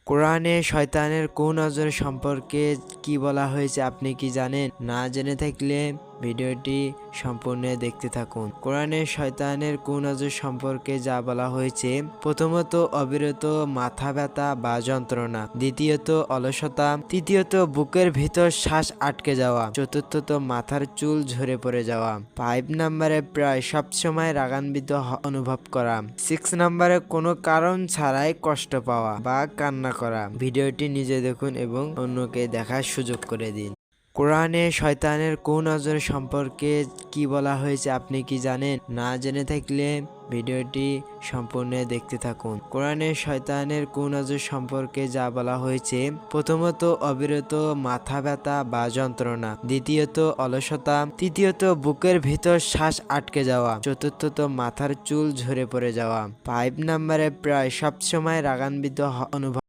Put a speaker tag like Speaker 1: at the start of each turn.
Speaker 1: কোরআনে শয়তানের কুনজর সম্পর্কে কি বলা হয়েছে আপনি কি জানেন? না জেনে থাকলে ভিডিওটি সম্পূর্ণ দেখতে থাকুন। কোরআনে শয়তানের কুনজর সম্পর্কে যা বলা হয়েছে, প্রথমত অবিরত মাথা ব্যথা বা যন্ত্রণা, দ্বিতীয়ত অলসতা, তৃতীয়ত বুকের ভিতর শ্বাস আটকে যাওয়া, চতুর্থত মাথার চুল ঝরে পড়ে যাওয়া, 5 নম্বরে প্রায় সবসময় রাগান্বিত অনুভব করা, 6 নম্বরে কোনো কারণ ছাড়াই কষ্ট পাওয়া বা কান্না করা। ভিডিওটি নিজে দেখুন এবং অন্যকে দেখার সুযোগ করে দিন। কোরআনে শয়তানের কুনজর সম্পর্কে কি বলা হয়েছে আপনি কি জানেন? না জেনে থাকলে ভিডিওটি সম্পূর্ণ দেখতে থাকুন। কোরআনে শয়তানের কুনজর সম্পর্কে যা বলা হয়েছে, প্রথমত অবিরত মাথা ব্যথা বা যন্ত্রণা, দ্বিতীয়ত অলসতা, তৃতীয়ত বুকের ভিতর শ্বাস আটকে যাওয়া, চতুর্থত মাথার চুল ঝরে পড়ে যাওয়া, 5 নম্বরে প্রায় সবসময় রাগান্বিত অনুভব